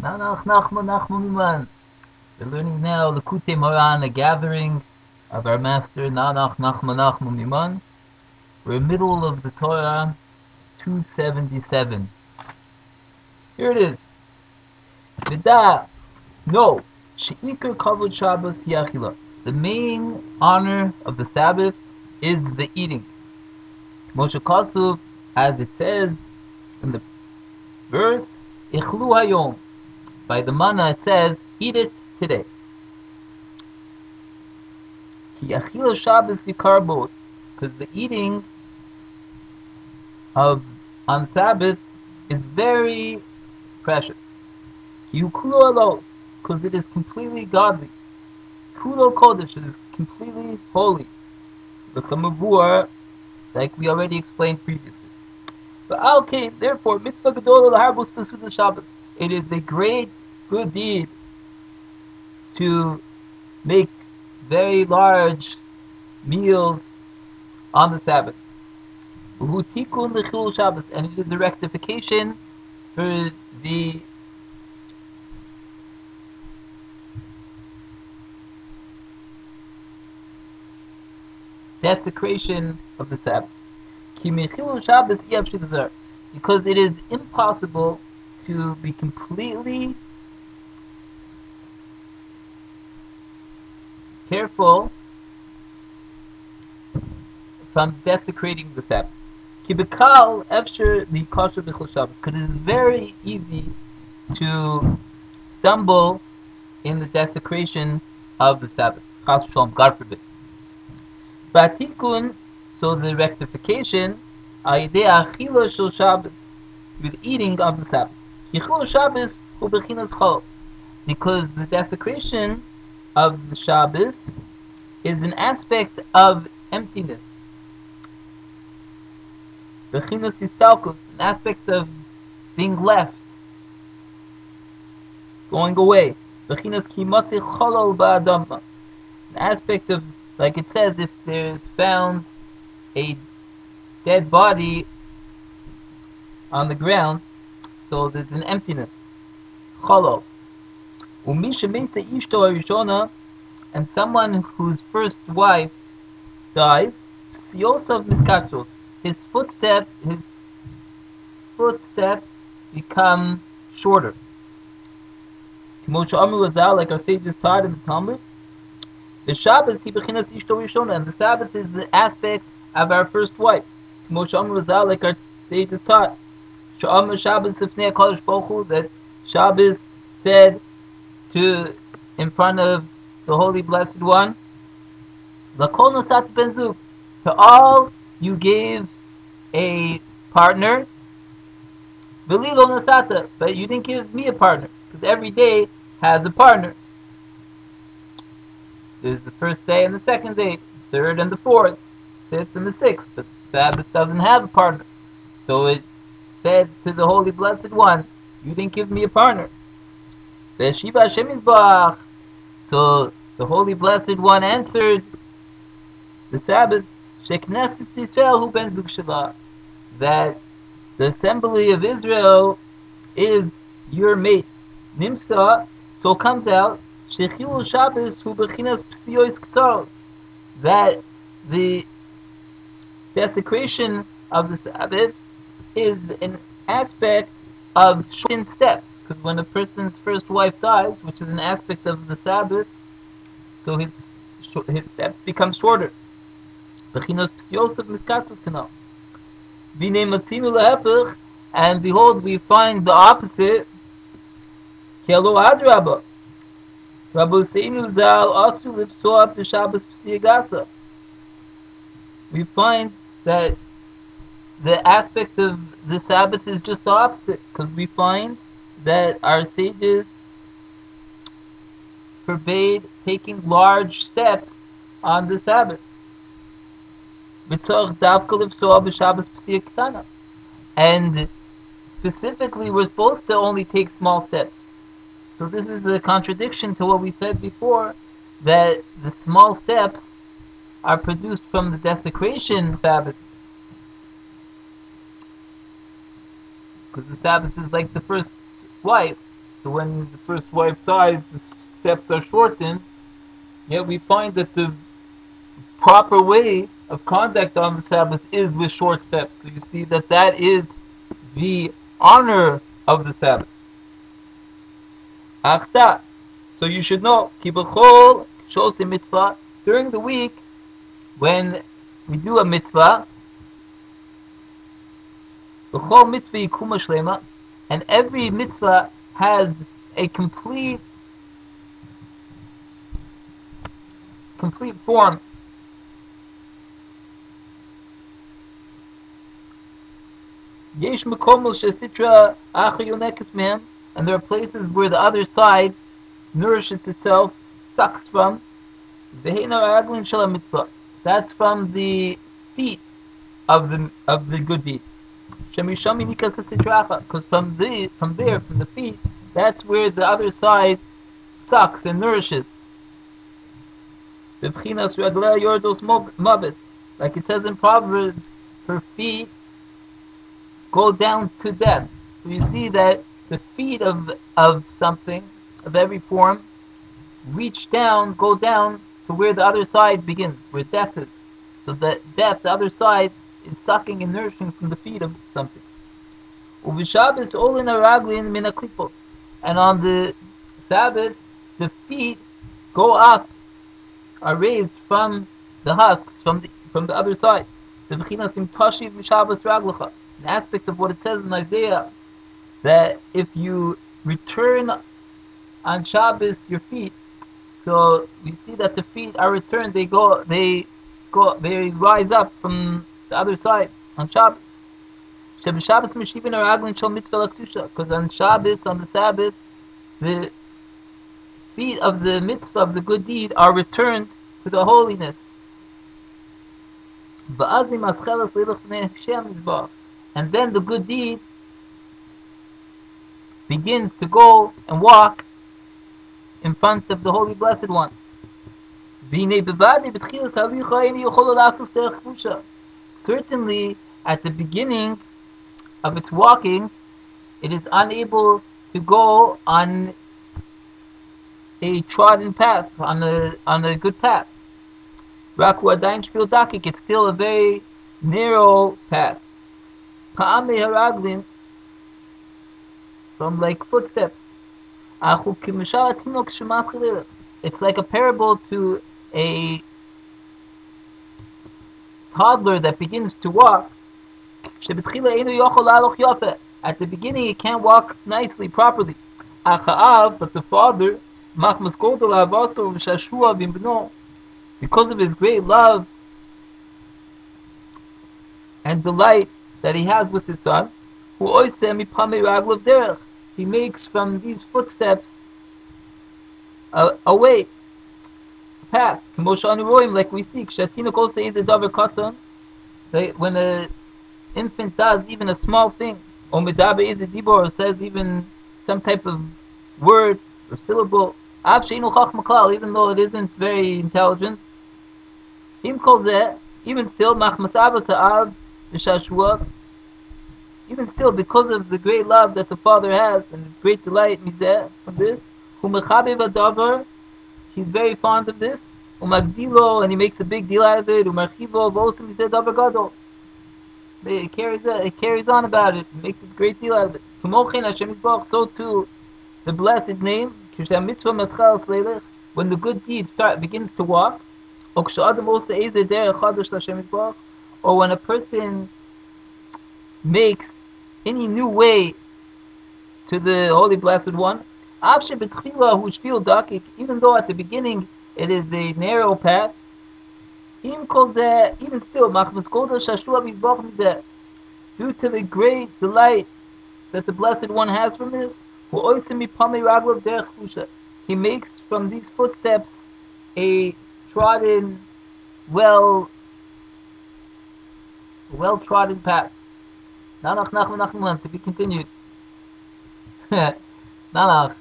Nanach Nachma Nachma Miman. We're learning now the Kute Moran, a gathering of our master Nanach Nachma Nachma Miman. We're in the middle of the Torah 277. Here it is. Vida, no, Sheikar Kavod Shabbos Yachila. The main honor of the Sabbath is the eating. Moshe Kasuv, as it says in the verse, Ichlu Hayom. By the manna it says, eat it today. Ki Achila Shabbos Yikarbot, because the eating on Sabbath is very precious. Ki Ukulo Alos, because it is completely godly. Kulo Kodesh, it is completely holy. The Chamavur, like we already explained previously. But okay, therefore, mitzvah gedolah laharbus b'suda Shabbos. It is a great good deed to make very large meals on the Sabbath. Uhu tikun l'chilul Shabbos, and it is a rectification for the desecration of the Sabbath. Because it is impossible to be completely careful from desecrating the Sabbath. Because it is very easy to stumble in the desecration of the Sabbath. God forbid. Batikun, so the rectification, with eating of the Sabbath. Because the desecration of the Shabbos is an aspect of emptiness. An aspect of being left, going away. An aspect of, like it says, if there's found a dead body on the ground, so there's an emptiness. Cholol. And someone whose first wife dies, his footsteps become shorter. Like our sages taught in the Talmud, the Shabbos and the Sabbath is the aspect of our first wife. Like our sages taught, that Shabbos said in front of the Holy Blessed One, to all you gave a partner, but you didn't give me a partner, because every day has a partner. There's the first day and the second day, third and the fourth, fifth and the sixth, but Sabbath doesn't have a partner. So it said to the Holy Blessed One, you didn't give me a partner. So the Holy Blessed One answered the Sabbath, that the assembly of Israel is your mate. Nimsa, so comes out, that the desecration of the Sabbath is an aspect of shortened steps, because when a person's first wife dies, which is an aspect of the Sabbath, so his steps become shorter. And behold, we find the opposite. We find that the aspect of the Sabbath is just the opposite, because we find that our sages forbade taking large steps on the Sabbath. And specifically, we're supposed to only take small steps. So this is a contradiction to what we said before, that the small steps are produced from the desecration of Sabbath. Because the Sabbath is like the first wife, So when the first wife dies, the steps are shortened. Yet we find that the proper way of conduct on the Sabbath is with short steps. So you see that that is the honor of the Sabbath. Achta. So you should know, kibachol sholte mitzvah, during the week when we do a mitzvah, b'chol mitzvah yikuma shlema, and every mitzvah has a complete form. Yesh mekomos shesitra acher yonekes mehem, and there are places where the other side nourishes itself, sucks from. Veheina raglin shel mitzvah. That's from the feet of the good deed. Shemishami nikas sitracha, because from the feet, that's where the other side sucks and nourishes. B'bchinas reglei yordos mavis, like it says in Proverbs, her feet go down to death. So you see that the feet of something, of every form, reach down, go down to where the other side begins, where death is. So that death, the other side, is sucking and nourishing from the feet of something. Uvishabes olin araglin min aklipos, and on the Sabbath, the feet go up, are raised from the husks, from the other side. The v'chinas im tashiv mishabes raglecha, an aspect of what it says in Isaiah, that if you return on Shabbos your feet, so we see that the feet are returned. They rise up from the other side on Shabbos. Because on Shabbos, on the Sabbath, the feet of the mitzvah of the good deed are returned to the holiness. And then the good deed begins to go and walk in front of the Holy Blessed One. Certainly, at the beginning of its walking, it is unable to go on a trodden path, on a good path. It's still a very narrow path. From like footsteps. It's like a parable to a toddler that begins to walk. At the beginning, it can't walk nicely, properly. But the father, because of his great love and delight that he has with his son, he makes from these footsteps a way, a path. Like we see, when an infant does even a small thing, or says even some type of word or syllable, even though it isn't very intelligent, even still, even still, because of the great love that the father has and his great delight from this, he's very fond of this, and he makes a big deal out of it. It carries on about it, makes a great deal out of it. So too, the blessed name, when the good deed begins to walk, or when a person makes any new way to the Holy Blessed One, even though at the beginning it is a narrow path, even still, due to the great delight that the Blessed One has from this, he makes from these footsteps a trodden, well-trodden path. Nanach, to be continued. Nanach.